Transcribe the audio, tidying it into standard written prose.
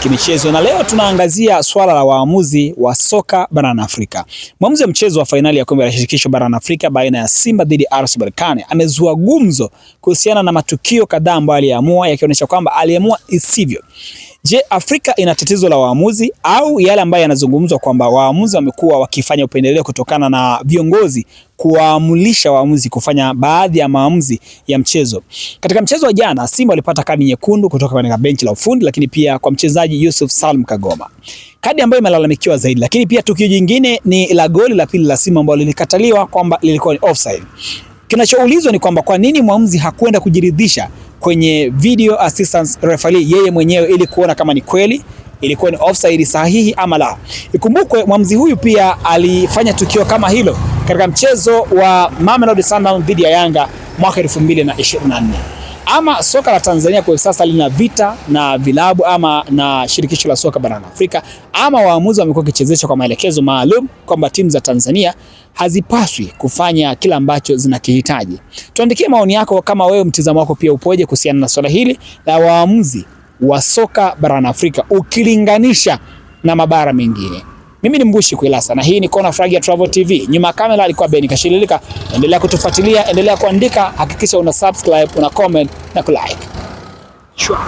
Kimichezo na leo tunaangazia swala la waamuzi wa soka barani Afrika. Mwamuzi wa mchezo wa fainali ya kombe la shirikisho barani Afrika baina ya Simba dhidi ya RS Berkane amezua gumzo kuhusiana na matukio kadhaa ambayo aliamua, yakionyesha kwamba aliamua isivyo. Je, Afrika ina tatizo la waamuzi au yale ambayo yanazungumzwa kwamba waamuzi wamekuwa wakifanya upendeleo kutokana na viongozi kuwaamulisha waamuzi kufanya baadhi ya maamuzi ya mchezo? Katika mchezo wa jana, Simba walipata kadi nyekundu kutoka katika benchi la ufundi, lakini pia kwa mchezaji Yusuf Salum Kagoma, kadi ambayo imelalamikiwa zaidi. Lakini pia tukio jingine ni la goli la pili la Simba ambalo lilikataliwa kwamba lilikuwa ni offside. Kinachoulizwa ni kwamba kwa nini mwamuzi hakwenda kujiridhisha kwenye video assistance referee yeye mwenyewe ili kuona kama ni kweli ilikuwa ni offside sahihi ama la. Ikumbukwe mwamuzi huyu pia alifanya tukio kama hilo katika mchezo wa Mamelodi Sundowns dhidi ya Yanga mwaka 2024. Ama soka la Tanzania kwa sasa lina vita na vilabu ama na shirikisho la soka barani Afrika, ama waamuzi wamekuwa kichezesha kwa maelekezo maalum kwamba timu za Tanzania hazipaswi kufanya kila ambacho zinakihitaji. Tuandikie maoni yako kama wewe mtazamo wako pia upoje kuhusiana na swala hili la waamuzi wa soka barani Afrika ukilinganisha na mabara mengine. Mimi ni Mbushi Kuilasa na hii ni Kona Flag ya Travel TV. Nyuma ya kamera alikuwa Beni Kashililika. Endelea kutufuatilia, endelea kuandika, hakikisha una subscribe, una comment na kulike. Shwa.